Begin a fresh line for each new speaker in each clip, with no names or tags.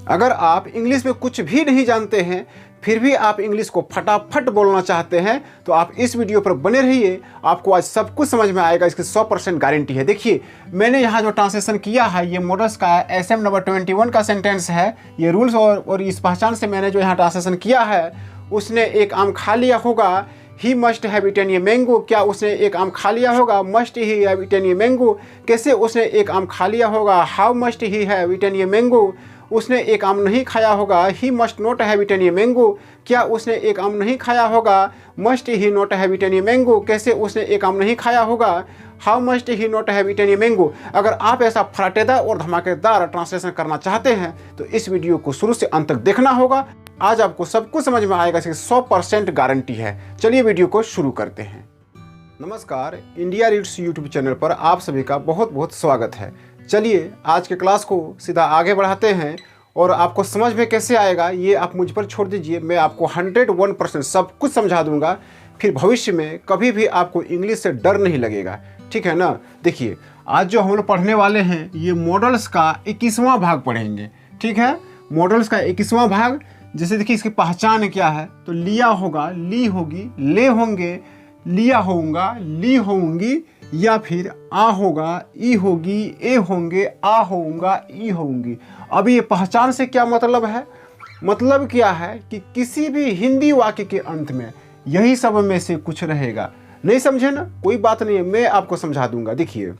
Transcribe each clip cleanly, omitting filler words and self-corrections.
अगर आप इंग्लिश में कुछ भी नहीं जानते हैं फिर भी आप इंग्लिश को फटाफट बोलना चाहते हैं तो आप इस वीडियो पर बने रहिए। आपको आज सब कुछ समझ में आएगा, इसकी 100% गारंटी है। देखिए मैंने यहाँ जो ट्रांसलेशन किया है ये मॉडल्स का SM नंबर 21 का सेंटेंस है। ये रूल्स और इस पहचान से मैंने जो यहाँ ट्रांसलेशन किया है, उसने एक आम खा लिया होगा, he must have eaten a mango. क्या उसने एक आम खा लिया होगा? Must he have eaten a mango. कैसे उसने एक आम खा लिया होगा? How must he have eaten a mango. उसने एक आम नहीं खाया होगा, he must not have eaten a mango. क्या उसने एक आम नहीं खाया होगा? Must he not have eaten a mango. कैसे उसने एक आम नहीं खाया होगा? How must he not have eaten a mango. अगर आप ऐसा फराटेदार और धमाकेदार ट्रांसलेशन करना चाहते हैं तो इस वीडियो को शुरू से अंत तक देखना होगा। आज आपको सब कुछ समझ में आएगा, इसकी 100% गारंटी है। चलिए वीडियो को शुरू करते हैं। नमस्कार, इंडिया रीड्स यूट्यूब चैनल पर आप सभी का बहुत बहुत स्वागत है। चलिए आज के क्लास को सीधा आगे बढ़ाते हैं और आपको समझ में कैसे आएगा ये आप मुझ पर छोड़ दीजिए। मैं आपको 101% सब कुछ समझा दूंगा, फिर भविष्य में कभी भी आपको इंग्लिश से डर नहीं लगेगा, ठीक है ना। देखिए आज जो हम लोग पढ़ने वाले हैं ये मॉडल्स का 21वां भाग पढ़ेंगे, ठीक है। मॉडल्स का 21वां भाग। जैसे देखिए इसकी पहचान क्या है, तो लिया होगा, ली होगी, ले होंगे, लिया होगा, ली होंगी, या फिर आ होगा, ई होगी, ए होंगे, आ होगा, ई होंगी। अब ये पहचान से क्या मतलब है? मतलब क्या है कि किसी भी हिंदी वाक्य के अंत में यही सब में से कुछ रहेगा। नहीं समझे ना, कोई बात नहीं है, मैं आपको समझा दूंगा। देखिए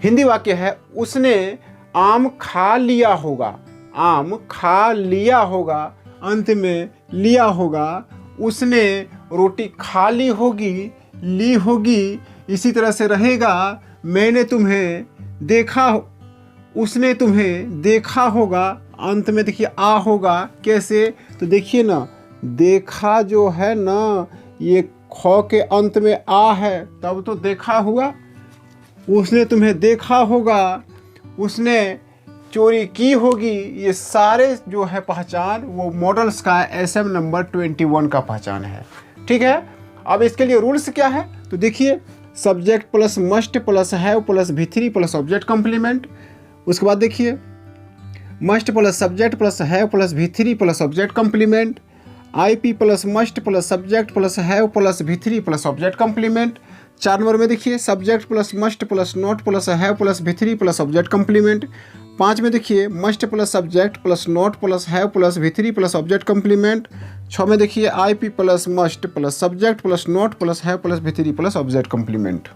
हिंदी वाक्य है, उसने आम खा लिया होगा, आम खा लिया होगा, अंत में लिया होगा। उसने रोटी खा ली होगी, ली होगी, इसी तरह से रहेगा। मैंने तुम्हें देखा, उसने तुम्हें देखा होगा, अंत में देखिए आ होगा। कैसे? तो देखिए ना, देखा जो है ना, ये ख के अंत में आ है, तब तो देखा हुआ। उसने तुम्हें देखा होगा, उसने चोरी की होगी। ये सारे जो है पहचान वो मॉडल्स का SM नंबर 21 का पहचान है, ठीक है। अब इसके लिए रूल्स क्या है, तो देखिए subject plus must plus have plus V3 plus object complement. उसके बाद देखिए must plus subject plus have plus V3 plus object complement. IP plus must plus subject plus have plus V3 plus object complement. 4 number में देखिए subject plus must plus not plus have plus V3 plus object complement. 5 में देखिए must plus subject plus not plus have plus V3 plus object complement. 6 में देखिए IP plus must plus subject plus not plus have plus V3 plus object complement.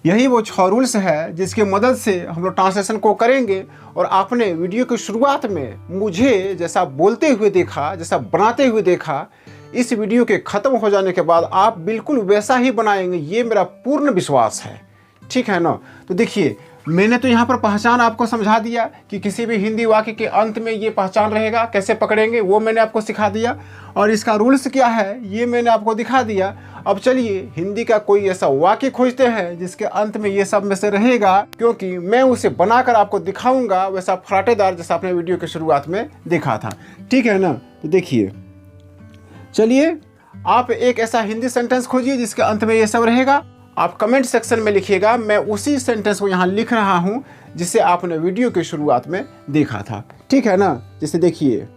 यही वो 6 rules है जिसके मदद से हम लोग ट्रांसलेशन को करेंगे। और आपने वीडियो की शुरुआत में मुझे जैसा बोलते हुए देखा, जैसा बनाते हुए देखा, इस वीडियो के ख़त्म हो जाने के बाद आप बिल्कुल वैसा ही बनाएंगे, ये मेरा पूर्ण विश्वास है, ठीक है ना। तो देखिए मैंने तो यहाँ पर पहचान आपको समझा दिया कि किसी भी हिंदी वाक्य के अंत में ये पहचान रहेगा, कैसे पकड़ेंगे वो मैंने आपको सिखा दिया। और इसका रूल्स क्या है ये मैंने आपको दिखा दिया। अब चलिए हिंदी का कोई ऐसा वाक्य खोजते हैं जिसके अंत में ये सब में से रहेगा, क्योंकि मैं उसे बनाकर आपको दिखाऊंगा वैसा फराटेदार जैसा आपने वीडियो की शुरुआत में देखा था, ठीक है ना। तो देखिए चलिए आप एक ऐसा हिंदी सेंटेंस खोजिए जिसके अंत में ये सब रहेगा। आप कमेंट सेक्शन में लिखिएगा, मैं उसी सेंटेंस को यहाँ लिख रहा हूँ जिसे आपने वीडियो की शुरुआत में देखा था, ठीक है ना। जैसे देखिए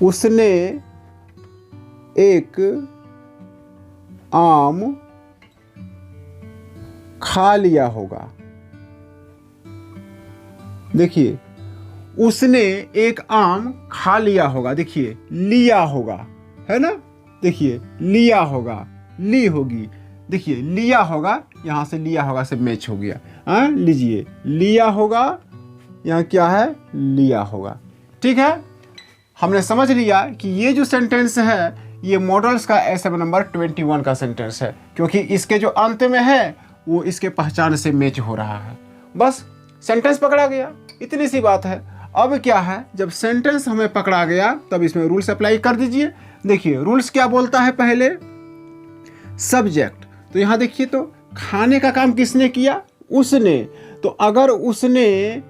उसने एक आम खा लिया होगा। देखिए उसने एक आम खा लिया होगा, देखिए लिया होगा, है ना। देखिए लिया होगा, ली होगी, देखिए लिया होगा, यहाँ से लिया होगा से मैच हो गया। हाँ लीजिए, लिया होगा, यहाँ क्या है, लिया होगा, ठीक है। हमने समझ लिया कि ये जो सेंटेंस है ये मॉडल्स का SM नंबर 21 का सेंटेंस है, क्योंकि इसके जो अंत में है वो इसके पहचान से मैच हो रहा है। बस सेंटेंस पकड़ा गया, इतनी सी बात है। अब क्या है, जब सेंटेंस हमें पकड़ा गया तब इसमें रूल्स अप्लाई कर दीजिए। देखिए रूल्स क्या बोलता है, पहले सब्जेक्ट, तो यहाँ देखिए तो खाने का काम किसने किया, उसने। तो अगर उसने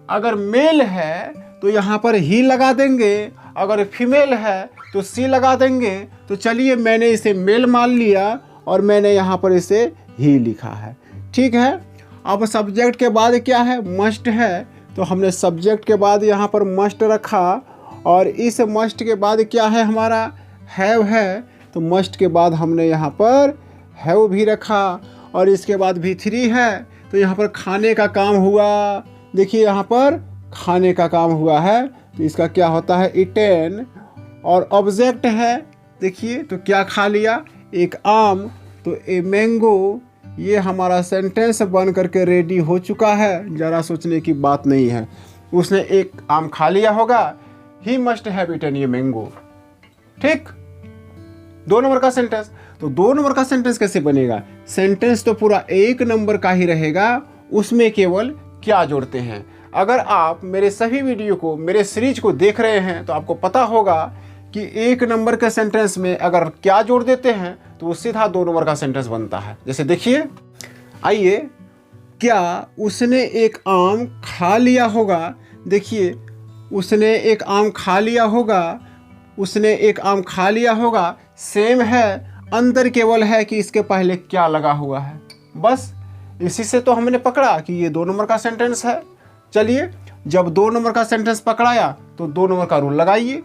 अगर मेल है तो यहाँ पर ही लगा देंगे, अगर फीमेल है तो सी लगा देंगे। तो चलिए मैंने इसे मेल मान लिया और मैंने यहाँ पर इसे ही लिखा है, ठीक है। अब सब्जेक्ट के बाद क्या है, मस्ट है, तो हमने सब्जेक्ट के बाद यहाँ पर मस्ट रखा, और इस मस्ट के बाद क्या है हमारा, हैव है, तो मस्ट के बाद हमने यहाँ पर हैव भी रखा, और इसके बाद V3 है, तो यहाँ पर खाने का काम हुआ। देखिए यहाँ पर खाने का काम हुआ है, तो इसका क्या होता है, इटेन, और ऑब्जेक्ट है, देखिए तो क्या खा लिया, एक आम, तो ए मैंगो। ये हमारा सेंटेंस बन करके रेडी हो चुका है, ज़रा सोचने की बात नहीं है। उसने एक आम खा लिया होगा, he must have eaten a mango. ठीक, 2 नंबर का सेंटेंस। तो 2 नंबर का सेंटेंस कैसे बनेगा, सेंटेंस तो पूरा 1 नंबर का ही रहेगा, उसमें केवल क्या जोड़ते हैं। अगर आप मेरे सभी वीडियो को, मेरे सीरीज को देख रहे हैं तो आपको पता होगा कि 1 नंबर के सेंटेंस में अगर क्या जोड़ देते हैं तो वो सीधा 2 नंबर का सेंटेंस बनता है। जैसे देखिए, आइए, क्या उसने एक आम खा लिया होगा। देखिए, उसने एक आम खा लिया होगा, उसने एक आम खा लिया होगा, सेम है, अंतर केवल है कि इसके पहले क्या लगा हुआ है। बस इसी से तो हमने पकड़ा कि ये 2 नंबर का सेंटेंस है। चलिए, जब 2 नंबर का सेंटेंस पकड़ाया तो 2 नंबर का रूल लगाइए।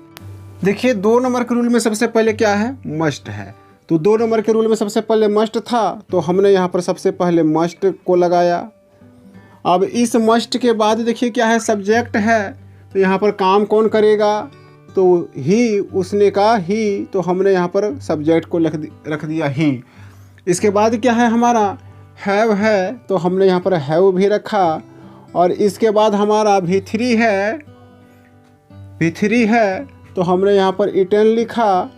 देखिए, 2 नंबर के रूल में सबसे पहले क्या है, मस्ट है, तो 2 नंबर के रूल में सबसे पहले मस्ट था, तो हमने यहाँ पर सबसे पहले मस्ट को लगाया। अब इस मस्ट के बाद देखिए क्या है, सब्जेक्ट है, तो यहाँ पर काम कौन करेगा, तो ही, उसने कहा ही, तो हमने यहाँ पर सब्जेक्ट को रख दिया ही। इसके बाद क्या है हमारा, हैव है, तो हमने यहाँ पर हैव भी रखा, और इसके बाद हमारा V3 है, V3 है, तो हमने यहाँ पर इटन लिखा,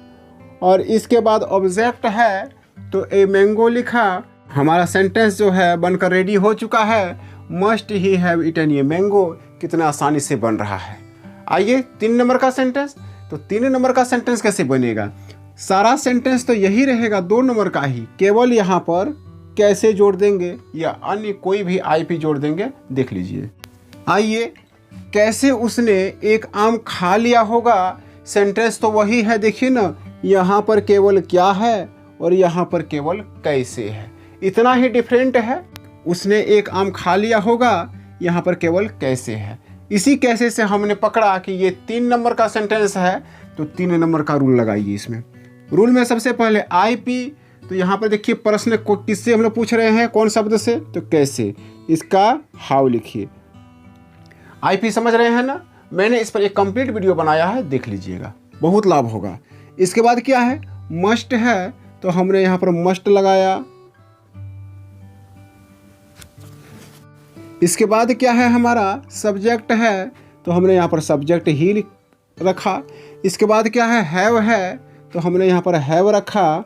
और इसके बाद ऑब्जेक्ट है, तो ए मैंगो लिखा। हमारा सेंटेंस जो है बनकर रेडी हो चुका है, must he have eaten a mango. कितना आसानी से बन रहा है। आइए 3 नंबर का सेंटेंस। तो 3 नंबर का सेंटेंस कैसे बनेगा, सारा सेंटेंस तो यही रहेगा 2 नंबर का ही, केवल यहाँ पर कैसे जोड़ देंगे या अन्य कोई भी IP जोड़ देंगे, देख लीजिए। आइए, कैसे उसने एक आम खा लिया होगा, सेंटेंस तो वही है, देखिए ना, यहाँ पर केवल क्या है और यहाँ पर केवल कैसे है, इतना ही डिफरेंट है। उसने एक आम खा लिया होगा, यहाँ पर केवल कैसे है। इसी कैसे से हमने पकड़ा कि ये 3 नंबर का सेंटेंस है, तो 3 नंबर का रूल लगाइए। इसमें रूल में सबसे पहले IP, तो यहाँ पर देखिए प्रश्न को किससे हम लोग पूछ रहे हैं, कौन शब्द से, तो कैसे, इसका हाउ लिखिए। IP समझ रहे हैं ना, मैंने इस पर एक कंप्लीट वीडियो बनाया है, देख लीजिएगा, बहुत लाभ होगा। इसके बाद क्या है, मस्ट है, तो हमने यहाँ पर मस्ट लगाया। इसके बाद क्या है हमारा, सब्जेक्ट है, तो हमने यहाँ पर सब्जेक्ट ही रखा। इसके बाद क्या है, हैव है, तो हमने यहाँ पर हैव रखा,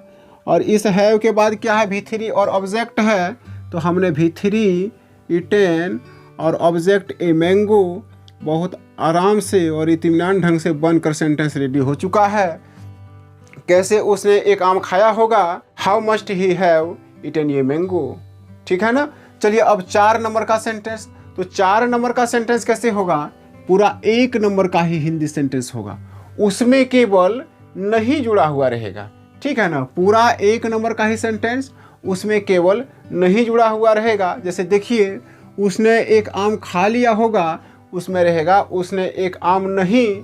और इस हैव के बाद क्या है, V3 और ऑब्जेक्ट है, तो हमने V3 इटेन और ऑब्जेक्ट ए मैंगो। बहुत आराम से और इत्मीनान ढंग से बनकर सेंटेंस रेडी हो चुका है। कैसे उसने एक आम खाया होगा, how must he have eaten A mango. ठीक है ना। चलिए अब 4 नंबर का सेंटेंस। तो 4 नंबर का सेंटेंस कैसे होगा, पूरा 1 नंबर का ही हिंदी सेंटेंस होगा, उसमें केवल नहीं जुड़ा हुआ रहेगा। ठीक है ना, पूरा 1 नंबर का ही सेंटेंस, उसमें केवल नहीं जुड़ा हुआ रहेगा। जैसे देखिए, उसने एक आम खा लिया होगा, उसमें रहेगा उसने एक आम नहीं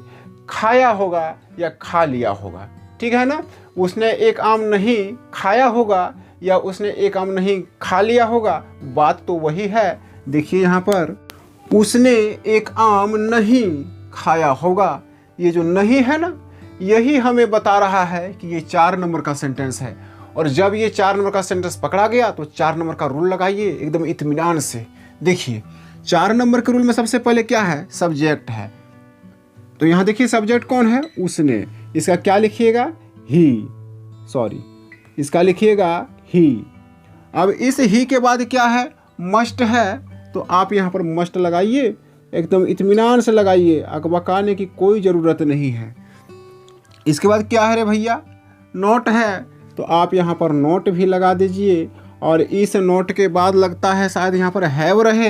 खाया होगा या खा लिया होगा। ठीक है ना, उसने एक आम नहीं खाया होगा या उसने एक आम नहीं खा लिया होगा, बात तो वही है। देखिए यहाँ पर उसने एक आम नहीं खाया होगा, ये जो नहीं है ना, यही हमें बता रहा है कि ये 4 नंबर का सेंटेंस है। और जब ये 4 नंबर का सेंटेंस पकड़ा गया तो 4 नंबर का रूल लगाइए एकदम इत्मीनान से। देखिए 4 नंबर के रूल में सबसे पहले क्या है, सब्जेक्ट है। तो यहाँ देखिए सब्जेक्ट कौन है, उसने। इसका क्या लिखिएगा, ही, सॉरी, इसका लिखिएगा ही। अब इस ही के बाद क्या है, मस्ट है, तो आप यहाँ पर मस्ट लगाइए, एकदम इत्मीनान से लगाइए, अकबकाने की कोई ज़रूरत नहीं है। इसके बाद क्या है रे भैया, नोट है, तो आप यहाँ पर नोट भी लगा दीजिए। और इस नोट के बाद लगता है शायद यहाँ पर हैव रहे,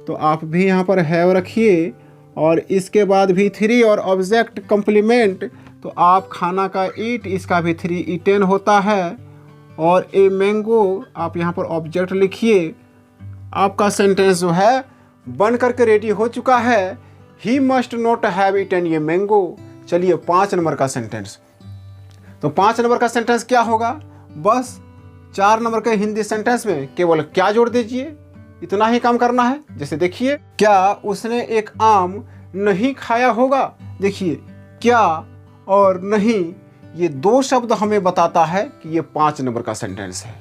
तो आप भी यहाँ पर हैव रखिए। और इसके बाद भी 3 और ऑब्जेक्ट कम्प्लीमेंट, तो आप खाना का ईट, इसका भी 3 ईटेन होता है। और ए मैंगो आप यहाँ पर ऑब्जेक्ट लिखिए। आपका सेंटेंस जो है बन करके रेडी हो चुका है। He must not have eaten a mango. चलिए 5 नंबर का सेंटेंस। तो 5 नंबर का सेंटेंस क्या होगा? बस 4 नंबर के हिंदी सेंटेंस में केवल क्या जोड़ दीजिए, इतना ही काम करना है। जैसे देखिए, क्या उसने एक आम नहीं खाया होगा। देखिए, क्या और नहीं, ये 2 शब्द हमें बताता है कि ये 5 नंबर का सेंटेंस है।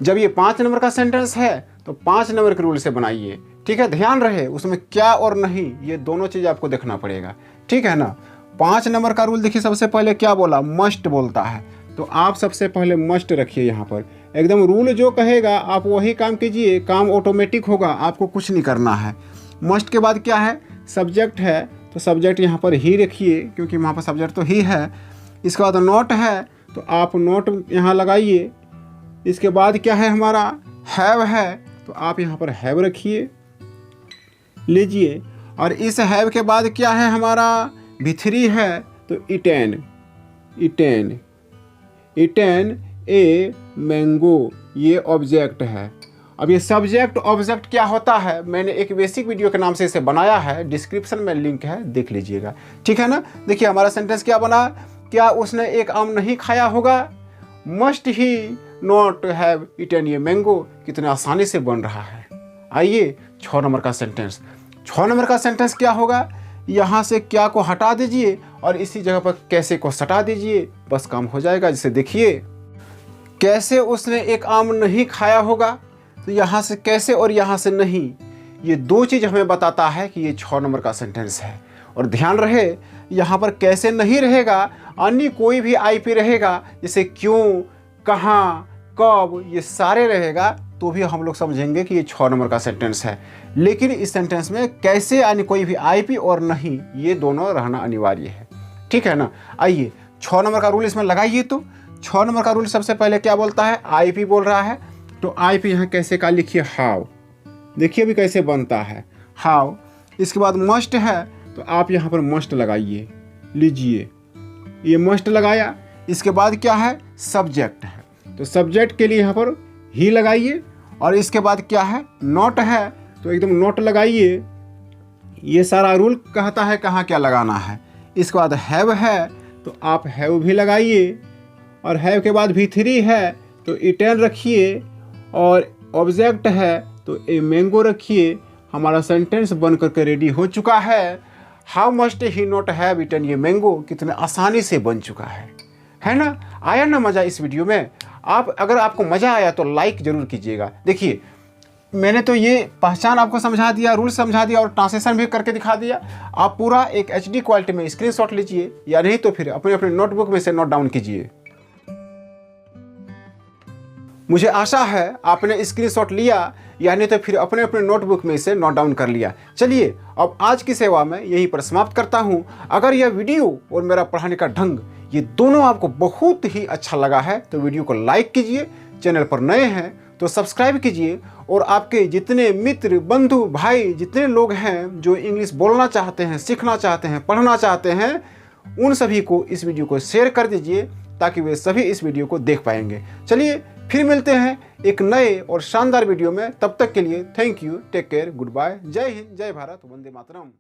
जब ये 5 नंबर का सेंटेंस है तो 5 नंबर के रूल से बनाइए, ठीक है। ध्यान रहे उसमें क्या और नहीं, ये दोनों चीज़ आपको देखना पड़ेगा, ठीक है ना। 5 नंबर का रूल देखिए, सबसे पहले क्या बोला? मस्ट बोलता है। तो आप सबसे पहले मस्ट रखिए यहाँ पर, एकदम रूल जो कहेगा आप वही काम कीजिए, काम ऑटोमेटिक होगा, आपको कुछ नहीं करना है। मस्ट के बाद क्या है? सब्जेक्ट है, तो सब्जेक्ट यहाँ पर ही रखिए क्योंकि वहाँ पर सब्जेक्ट तो ही है। इसके बाद नॉट है, तो आप नॉट यहाँ लगाइए। इसके बाद क्या है हमारा? हैव है, तो आप यहाँ पर हैव रखिए, लीजिए। और इस हैव के बाद क्या है हमारा? भी3 है, तो इटेन ए मैंगो, ये ऑब्जेक्ट है। अब ये सब्जेक्ट ऑब्जेक्ट क्या होता है, मैंने एक बेसिक वीडियो के नाम से इसे बनाया है, डिस्क्रिप्शन में लिंक है, देख लीजिएगा, ठीक है ना। देखिए हमारा सेंटेंस क्या बना? क्या उसने एक आम नहीं खाया होगा। Must he not have eaten a mango, कितने आसानी से बन रहा है। आइए 6 नंबर का सेंटेंस। 6 नंबर का सेंटेंस क्या होगा? यहाँ से क्या को हटा दीजिए और इसी जगह पर कैसे को सटा दीजिए, बस काम हो जाएगा। जैसे देखिए, कैसे उसने एक आम नहीं खाया होगा, तो यहाँ से कैसे और यहाँ से नहीं, ये 2 चीज़ हमें बताता है कि ये 6 नंबर का सेंटेंस है। और ध्यान रहे यहाँ पर कैसे नहीं रहेगा, अन्य कोई भी आईपी रहेगा, जैसे क्यों, कहाँ, कब, ये सारे रहेगा, तो भी हम लोग समझेंगे कि ये 6 नंबर का सेंटेंस है। लेकिन इस सेंटेंस में कैसे यानी कोई भी आईपी और नहीं, ये दोनों रहना अनिवार्य है, ठीक है ना। आइए 6 नंबर का रूल इसमें लगाइए। तो 6 नंबर का रूल सबसे पहले क्या बोलता है? आईपी बोल रहा है, तो आईपी यहाँ कैसे का लिखिए? हाउ। देखिए अभी कैसे बनता है, हाउ। इसके बाद मस्ट है, तो आप यहाँ पर मस्ट लगाइए, लीजिए, ये मस्ट लगाया। इसके बाद क्या है? सब्जेक्ट है, तो सब्जेक्ट के लिए यहाँ पर ही लगाइए। और इसके बाद क्या है? नॉट है, तो एकदम नॉट लगाइए। ये सारा रूल कहता है कहाँ क्या लगाना है। इसके बाद हैव है, तो आप हैव भी लगाइए। और हैव के बाद भी3 है, तो इटेन रखिए। और ऑब्जेक्ट है, तो ए मैंगो रखिए। हमारा सेंटेंस बन करके रेडी हो चुका है। How must he not have eaten a mango, कितने आसानी से बन चुका है ना। आया ना मज़ा इस वीडियो में? अगर आपको मज़ा आया तो लाइक ज़रूर कीजिएगा। देखिए मैंने तो ये पहचान आपको समझा दिया, रूल समझा दिया और ट्रांसलेशन भी करके दिखा दिया। आप पूरा एक HD क्वालिटी में स्क्रीनशॉट लीजिए, या नहीं तो फिर अपने अपने नोटबुक में से नोट डाउन कीजिए। मुझे आशा है आपने स्क्रीनशॉट लिया, यानी तो फिर अपने अपने नोटबुक में से नोट डाउन कर लिया। चलिए अब आज की सेवा में यहीं पर समाप्त करता हूँ। अगर यह वीडियो और मेरा पढ़ाने का ढंग ये दोनों आपको बहुत ही अच्छा लगा है तो वीडियो को लाइक कीजिए, चैनल पर नए हैं तो सब्सक्राइब कीजिए। और आपके जितने मित्र, बंधु, भाई, जितने लोग हैं जो इंग्लिश बोलना चाहते हैं, सीखना चाहते हैं, पढ़ना चाहते हैं, उन सभी को इस वीडियो को शेयर कर दीजिए ताकि वे सभी इस वीडियो को देख पाएंगे। चलिए फिर मिलते हैं एक नए और शानदार वीडियो में। तब तक के लिए thank you, take care, good bye, जय हिंद, जय भारत, वंदे मातरम।